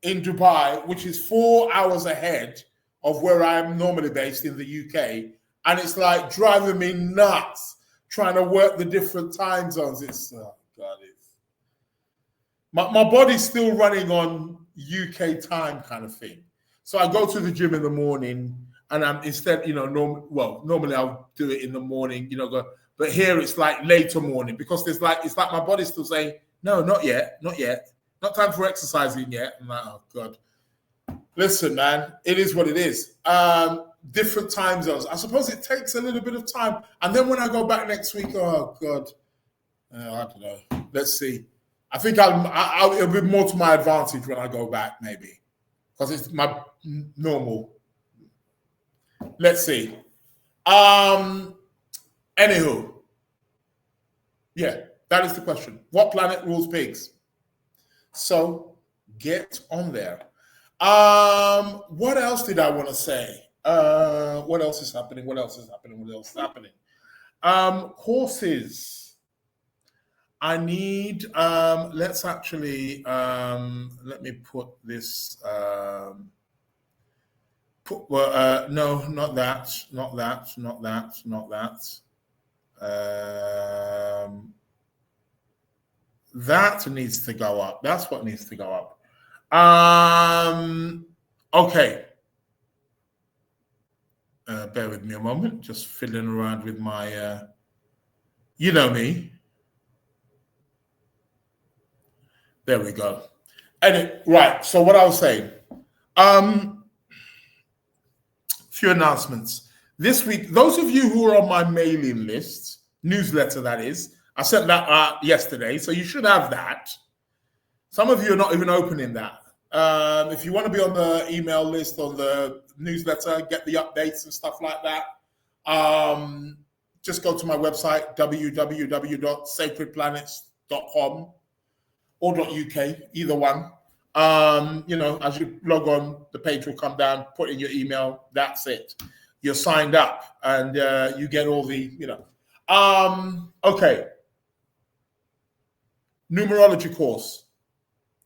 S3: in Dubai, which is 4 hours ahead of where I'm normally based in the UK. And it's like driving me nuts trying to work the different time zones. It's, oh God, my body's still running on UK time kind of thing. So I go to the gym in the morning and I'm instead, normally I'll do it in the morning, but here it's like later morning because it's like my body's still saying, no, not yet. Not time for exercising yet. I'm like, oh God. Listen, man, it is what it is. Different time zones. I suppose it takes a little bit of time. And then when I go back next week, oh God, I don't know. Let's see. I think it'll be more to my advantage when I go back, maybe. Because it's my normal. Let's see. Anywho, yeah, that is the question. What planet rules pigs? So get on there. What else did I want to say? What else is happening? Courses. I need, let's actually, let me put this, no, not that. That needs to go up. That's what needs to go up. Okay. Bear with me a moment. Just fiddling around with my, you know me. There we go. Right. So what I was saying, few announcements this week. Those of you who are on my mailing list, newsletter that is, I sent that out yesterday, so you should have that. Some of you are not even opening that. If you want to be on the email list, on the newsletter, get the updates and stuff like that, just go to my website, www.sacredplanets.com or .uk, either one. As you log on, the page will come down, put in your email, that's it. You're signed up and you get all the, okay. Numerology course.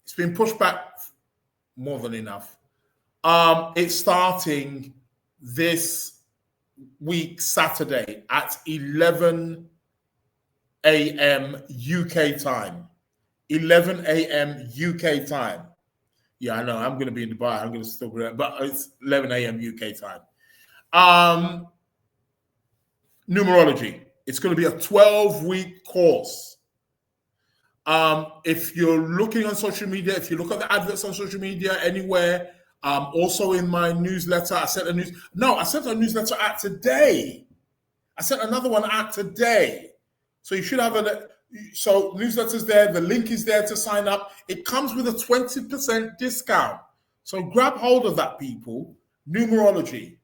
S3: It's been pushed back more than enough. It's starting this week, Saturday at 11 a.m. UK time. 11 a.m. UK time. Yeah, I know. I'm going to be in Dubai. I'm going to still be there, but it's 11 a.m. UK time. Numerology. It's going to be a 12-week course. If you're looking on social media, if you look at the adverts on social media anywhere, also in my newsletter, I sent a newsletter out today. I sent another one out today. So you should have so newsletter's there, the link is there to sign up. It comes with a 20% discount. So grab hold of that, people. Numerology.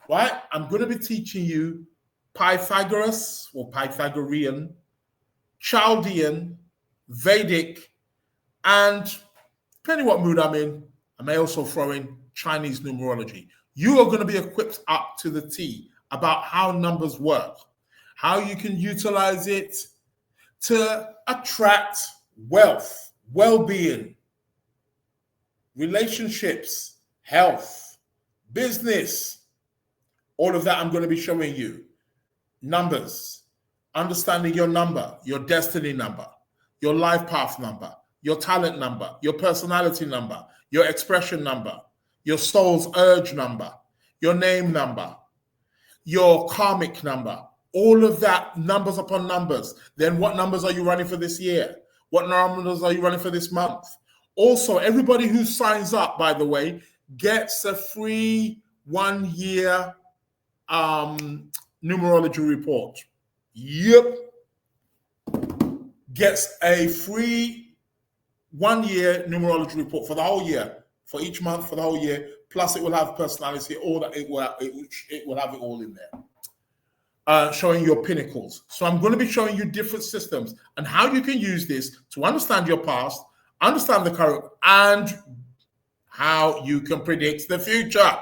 S3: Right? I'm going to be teaching you Pythagoras or Pythagorean, Chaldean, Vedic, and depending what mood I'm in, I may also throw in Chinese numerology. You are going to be equipped up to the T about how numbers work, how you can utilize it to attract wealth, well-being, relationships, health, business. All of that I'm going to be showing you. Numbers, understanding your number, your destiny number, your life path number, your talent number, your personality number, your expression number, your soul's urge number, your name number, your karmic number, all of that, numbers upon numbers. Then what numbers are you running for this year? What numbers are you running for this month? Also, everybody who signs up, by the way, gets a free 1-year numerology report. Yep. Gets a free 1-year numerology report for the whole year, for each month, for the whole year. Plus, it will have personality, all that it will have it all in there. Showing your pinnacles. So I'm going to be showing you different systems and how you can use this to understand your past, understand the current, and how you can predict the future.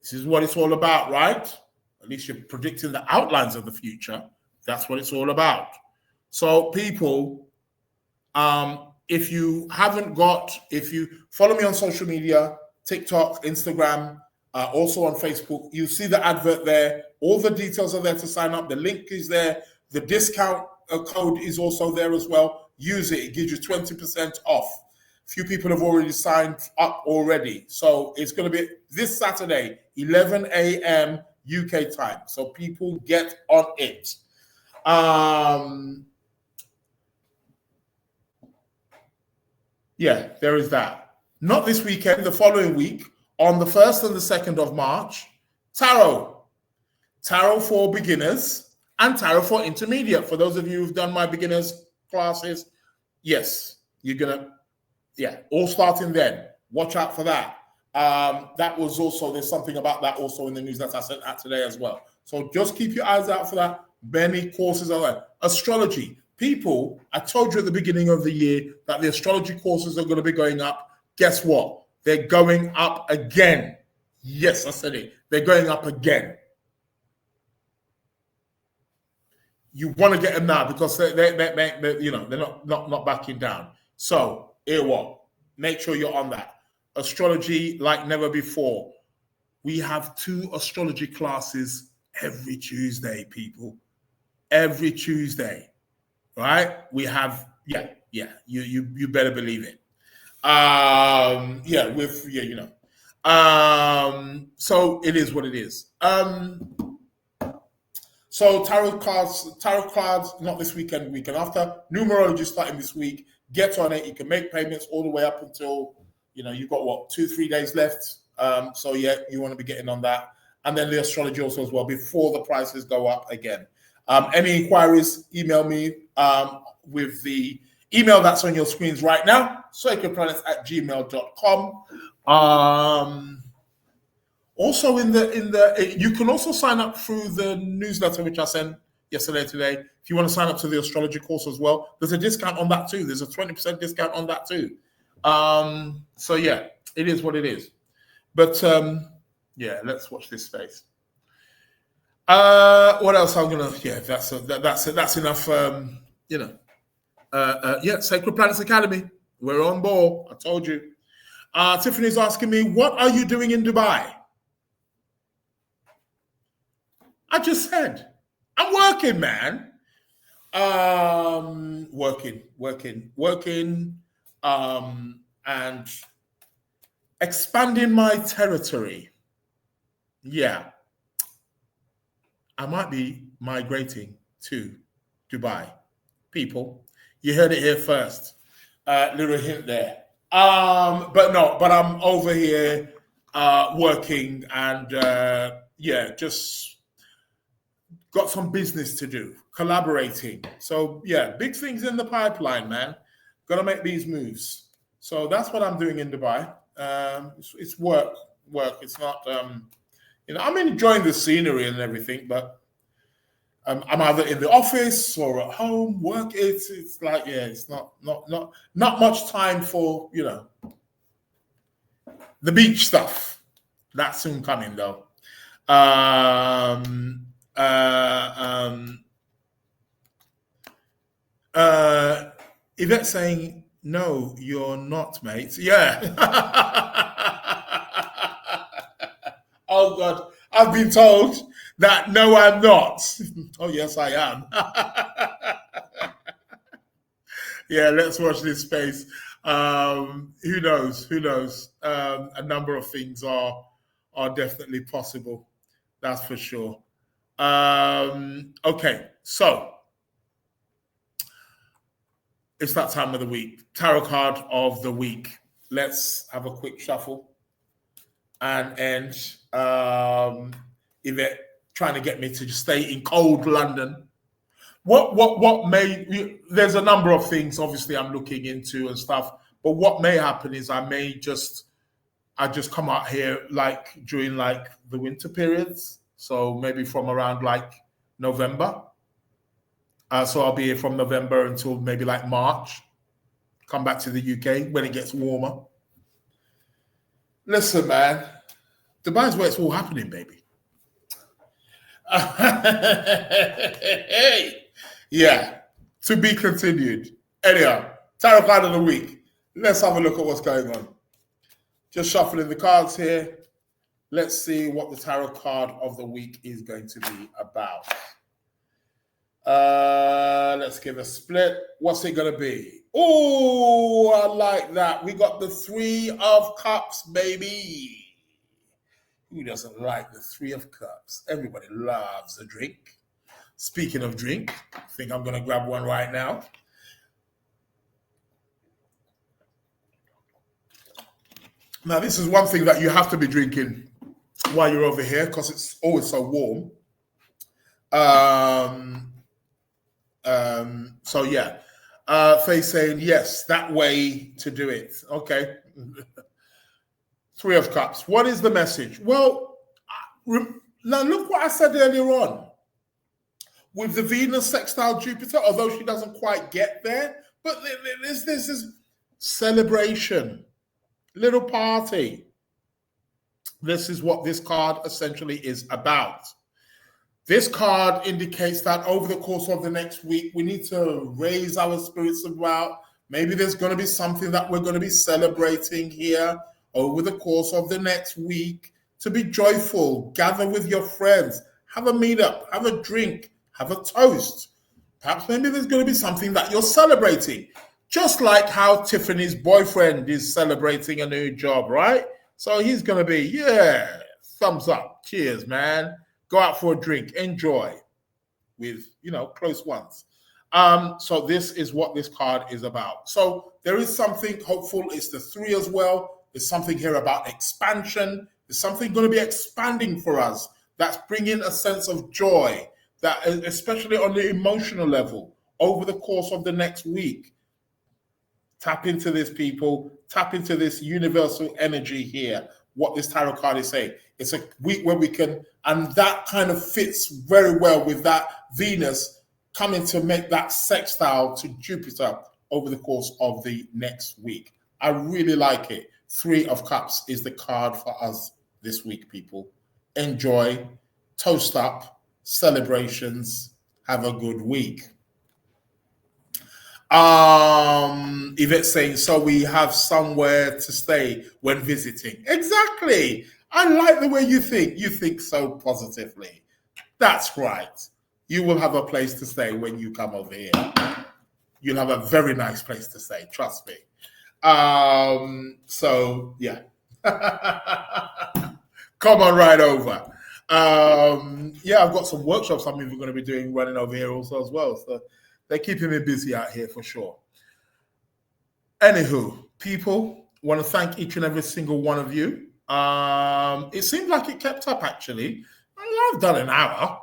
S3: This is what it's all about, right? At least you're predicting the outlines of the future. That's what it's all about. So people, if you follow me on social media, TikTok, Instagram, also on Facebook, you see the advert there. All the details are there to sign up. The link is there. The discount code is also there as well. Use it. It gives you 20% off. Few people have already signed up already. So it's going to be this Saturday, 11 a.m. UK time. So people get on it. Yeah, there is that. Not this weekend, the following week, on the 1st and the 2nd of March, tarot. Tarot for beginners and tarot for intermediate. For those of you who've done my beginners classes, yes, you're going to, all starting then. Watch out for that. That was also, there's something about that also in the news that I sent out today as well. So just keep your eyes out for that. Many courses are there. Astrology. People, I told you at the beginning of the year that the astrology courses are going to be going up. Guess what? They're going up again. Yes, I said it. They're going up again. You want to get them now because they're not backing down. So here what? Make sure you're on that. Astrology like never before. We have 2 astrology classes every Tuesday, people. Every Tuesday, right? We have you better believe it. So it is what it is. So tarot cards, not this weekend, weekend after. Numerology starting this week. Get on it. You can make payments all the way up until, you've got 2-3 days left. So yeah, you want to be getting on that. And then the astrology also as well before the prices go up again. Any inquiries, email me with the email that's on your screens right now, sacredplanets@gmail.com. Also you can also sign up through the newsletter which I sent today. If you want to sign up to the astrology course as well, there's a discount on that too. There's a 20% discount on that too. So yeah, it is what it is. But let's watch this space. What else I'm gonna? Yeah, that's enough. Sacred Planets Academy. We're on board. I told you. Tiffany's asking me, what are you doing in Dubai? I just said, I'm working, man. Working, and expanding my territory. Yeah. I might be migrating to Dubai. People, you heard it here first. Little hint there. But I'm over here working and just got some business to do, collaborating. So yeah, big things in the pipeline, man. Gonna make these moves. So that's what I'm doing in Dubai. It's work. It's not. I'm enjoying the scenery and everything, but I'm either in the office or at home. Work. It's like it's not much time for the beach stuff. That's soon coming though. Yvette saying no, you're not, mate. Yeah. Oh God, I've been told that no, I'm not. Oh yes, I am. Yeah, let's watch this space. Who knows? A number of things are definitely possible. That's for sure. Okay, so it's that time of the week. Tarot card of the week. Let's have a quick shuffle and end. Yvette trying to get me to stay in cold London. What may, there's a number of things obviously I'm looking into and stuff, but what may happen is I just come out here during the winter periods. So maybe from around November. So I'll be here from November until maybe March. Come back to the UK when it gets warmer. Listen, man, Dubai's where it's all happening, baby. Yeah, to be continued. Anyhow, tarot card of the week. Let's have a look at what's going on. Just shuffling the cards here. Let's see what the tarot card of the week is going to be about. Let's give a split. What's it going to be? Oh, I like that. We got the 3 of Cups, baby. Who doesn't like the 3 of Cups? Everybody loves a drink. Speaking of drink, I think I'm going to grab one right now. Now, this is one thing that you have to be drinking while you're over here because it's always so warm. So yeah, Faye saying yes, that way to do it. Okay. 3 of Cups. What is the message? Well, Now, look what I said earlier on. With the Venus sextile Jupiter, although she doesn't quite get there, but there's this celebration, little party. This is what this card essentially is about. This card indicates that over the course of the next week, we need to raise our spirits about. Maybe there's going to be something that we're going to be celebrating here over the course of the next week. To be joyful, gather with your friends, have a meetup, have a drink, have a toast. Perhaps maybe there's going to be something that you're celebrating. Just like how Tiffany's boyfriend is celebrating a new job, right? So he's going to be, yeah, thumbs up. Cheers, man. Go out for a drink. Enjoy with, close ones. So this is what this card is about. So there is something hopeful. It's the 3 as well. There's something here about expansion. There's something going to be expanding for us that's bringing a sense of joy, that especially on the emotional level over the course of the next week. Tap into this, people. Tap into this universal energy here, what this tarot card is saying. It's a week where we can, and that kind of fits very well with that Venus coming to make that sextile to Jupiter over the course of the next week. I really like it. 3 of Cups is the card for us this week, people. Enjoy, toast up, celebrations, have a good week. Yvette's saying, so we have somewhere to stay when visiting. Exactly. I like the way you think. You think so positively. That's right. You will have a place to stay when you come over here. You'll have a very nice place to stay. Trust me. So yeah. Come on right over. Yeah, I've got some workshops I'm even going to be doing running over here also as well. So they're keeping me busy out here for sure. Anywho, people, want to thank each and every single one of you. It seemed like it kept up, actually. I've done an hour.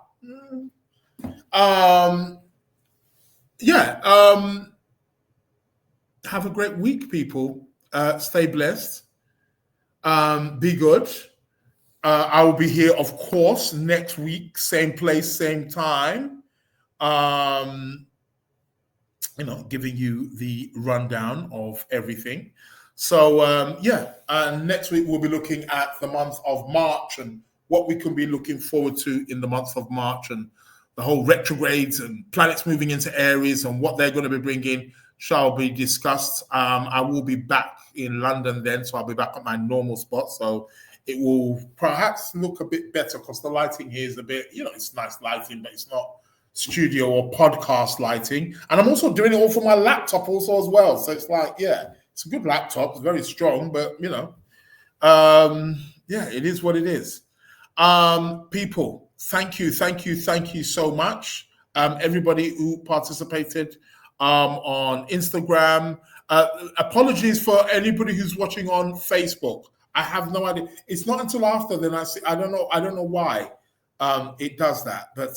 S3: Have a great week, people. Stay blessed. Be good. I will be here, of course, next week, same place, same time. Giving you the rundown of everything. So, next week we'll be looking at the month of March and what we can be looking forward to in the month of March, and the whole retrogrades and planets moving into Aries and what they're going to be bringing shall be discussed. I will be back in London then, so I'll be back at my normal spot. So it will perhaps look a bit better because the lighting here is a bit, it's nice lighting, but it's not studio or podcast lighting. And I'm also doing it all from my laptop also as well. So it's like, yeah, it's a good laptop. It's very strong, but it is what it is. People, thank you so much. Everybody who participated on Instagram. Apologies for anybody who's watching on Facebook. I have no idea. It's not until after then I see. I don't know why it does that, but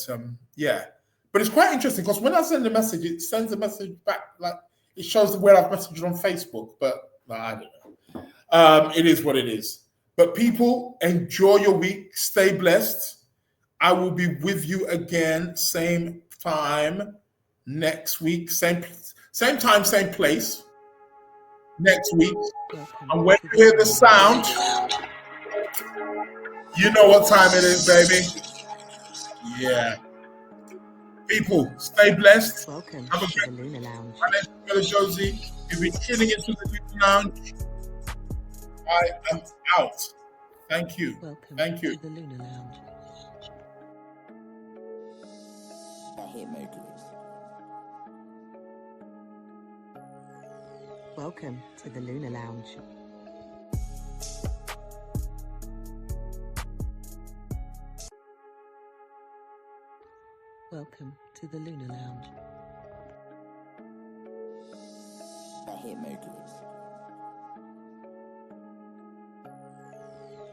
S3: yeah. But it's quite interesting because when I send a message, it sends a message back, like it shows where I've messaged on Facebook. But I don't know. It is what it is. But people, enjoy your week. Stay blessed. I will be with you again, same time next week. Same time, same place next week. And when you hear the sound, you know what time it is, baby. Yeah. People, stay blessed.
S1: Welcome
S3: Have a
S1: to
S3: great
S1: the Lunar Lounge.
S3: My name is Brother Josie. You've been tuning into the Lunar Lounge. I am out. Thank you.
S1: Welcome
S3: Thank you.
S1: to the Lunar Lounge.
S2: The Hitmakers.
S1: Welcome to the Lunar Lounge. Welcome to the Lunar Lounge.
S2: The Hitmakers.